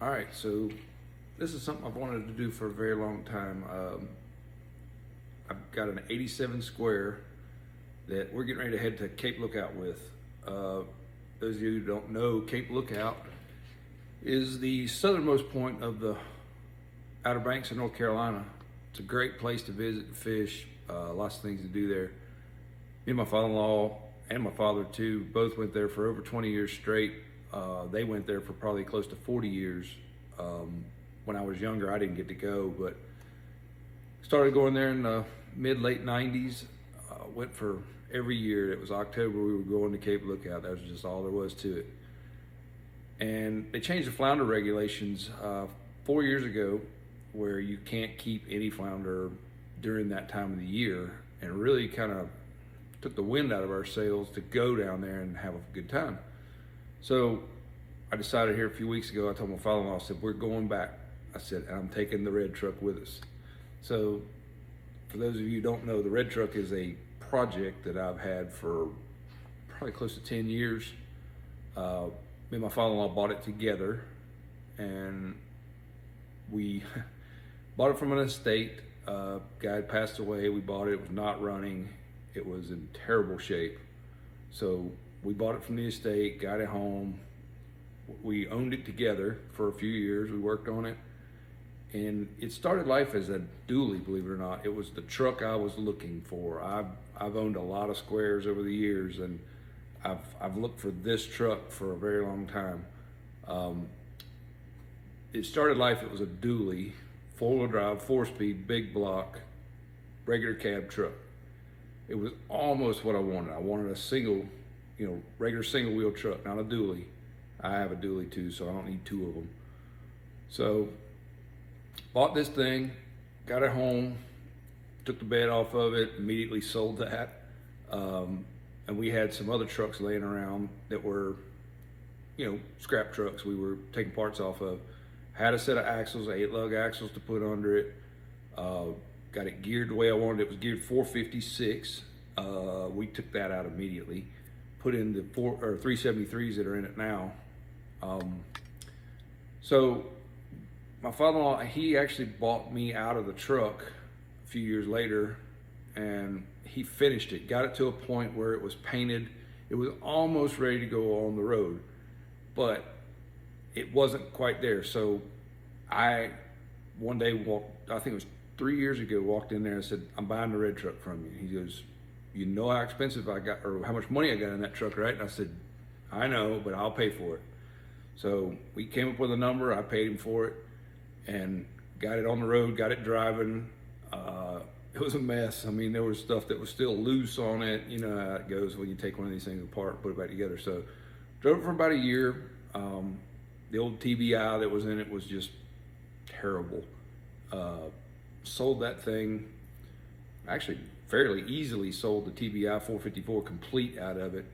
All right, so this is something I've wanted to do for a very long time. I've got an 87 square that we're getting ready to head to Cape Lookout with. Those of you who don't know, Cape Lookout is the southernmost point of the Outer Banks of North Carolina. It's a great place to visit and fish, lots of things to do there. Me and my father-in-law and my father too, both went there for over 20 years straight. They went there for probably close to 40 years. When I was younger, I didn't get to go, but started going there in the mid-late 90s. Went for every year. It was October, we were going to Cape Lookout. That was just all there was to it. And they changed the flounder regulations 4 years ago, where you can't keep any flounder during that time of the year, and really kind of took the wind out of our sails to go down there and have a good time. So I decided here a few weeks ago, I told my father-in-law, I said, we're going back. I said, and I'm taking the red truck with us. So for those of you who don't know, the red truck is a project that I've had for probably close to 10 years. Me and my father-in-law bought it together, and we bought it from an estate. Guy had passed away, we bought it, it was not running. It was in terrible shape. So we bought it from the estate, got it home. We owned it together for a few years. We worked on it. And it started life as a dually, believe it or not. It was the truck I was looking for. I've owned a lot of squares over the years, and I've looked for this truck for a very long time. It started life, it was a dually, 4-wheel drive, 4-speed, big block, regular cab truck. It was almost what I wanted. I wanted a single, regular single wheel truck, not a dually. I have a dually too, so I don't need two of them. So bought this thing, got it home, took the bed off of it, immediately sold that. And we had some other trucks laying around that were, scrap trucks we were taking parts off of. Had a set of axles, 8-lug axles to put under it. Got it geared the way I wanted. It was geared 456. We took that out immediately. Put in the 373s that are in it now. So my father-in-law, he actually bought me out of the truck a few years later, and he finished it. Got it to a point where it was painted. It was almost ready to go on the road, but it wasn't quite there. So I one day walked, I think it was 3 years ago, walked in there and said, I'm buying the red truck from you. He goes, you know how expensive I got, or how much money I got in that truck, right? And I said, I know, but I'll pay for it. So we came up with a number, I paid him for it, and got it on the road, got it driving. It was a mess. I mean, there was stuff that was still loose on it. You know how it goes when you take one of these things apart and put it back together. So drove it for about a year. The old TBI that was in it was just terrible. Sold that thing, actually fairly easily sold the TBI 454 complete out of it,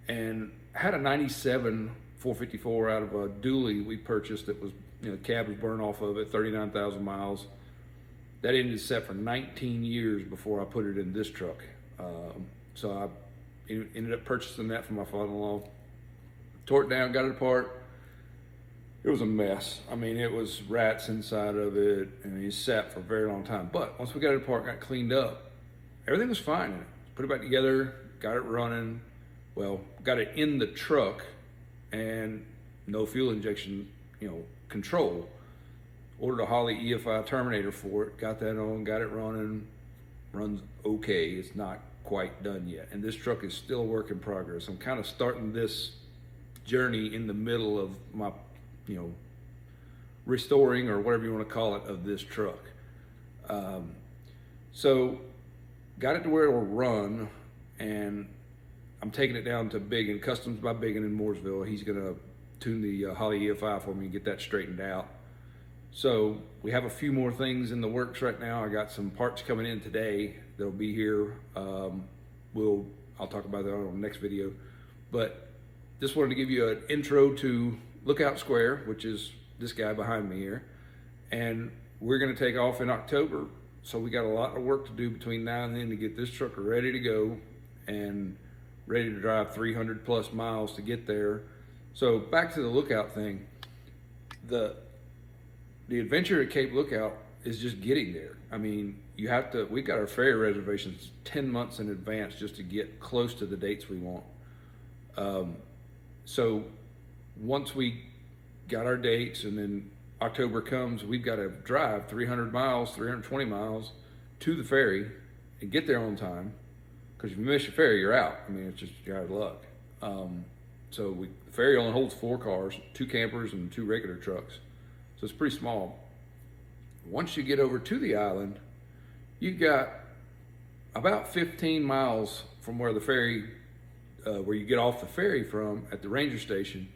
and had a 97 454 out of a dually we purchased that was, cab was burned off of it, 39,000 miles. That ended set for 19 years before I put it in this truck. So I ended up purchasing that from my father-in-law. Tore it down, got it apart. It was a mess. I mean, it was rats inside of it, and it sat for a very long time. But once we got it apart, got cleaned up, everything was fine in it. Put it back together, got it running. Well, got it in the truck, and no fuel injection, control. Ordered a Holley EFI Terminator for it, got that on, got it running, runs okay. It's not quite done yet. And this truck is still a work in progress. I'm kind of starting this journey in the middle of my, restoring, or whatever you want to call it, of this truck. So got it to where it will run, and I'm taking it down to Biggin, Customs by Biggin in Mooresville. He's gonna tune the Holley EFI for me and get that straightened out. So we have a few more things in the works right now. I got some parts coming in today that'll be here. I'll talk about that on the next video. But just wanted to give you an intro to Lookout Square, which is this guy behind me here. And we're gonna take off in October. So we got a lot of work to do between now and then to get this truck ready to go and ready to drive 300 plus miles to get there. So back to the Lookout thing. the adventure at Cape Lookout is just getting there. I mean, we got our ferry reservations 10 months in advance just to get close to the dates we want. So once we got our dates and then October comes, we've got to drive 300 miles, 320 miles to the ferry and get there on time. Because if you miss your ferry, you're out. I mean, it's just, you're out of luck. The ferry only holds 4 cars, 2 campers and 2 regular trucks. So it's pretty small. Once you get over to the island, you've got about 15 miles from where the ferry, where you get off the ferry from at the ranger station.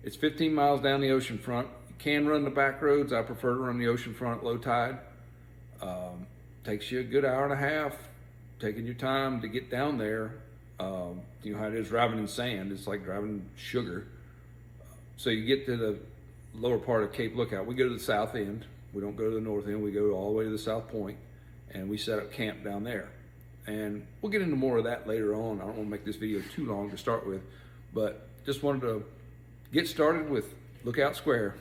It's 15 miles down the ocean front. You can run the back roads. I prefer to run the ocean front at low tide. Takes you a good hour and a half, taking your time to get down there. You know how it is driving in sand. It's like driving sugar. So you get to the lower part of Cape Lookout. We go to the south end. We don't go to the north end. We go all the way to the south point, and we set up camp down there. And we'll get into more of that later on. I don't want to make this video too long to start with, but just wanted to get started with Lookout Square.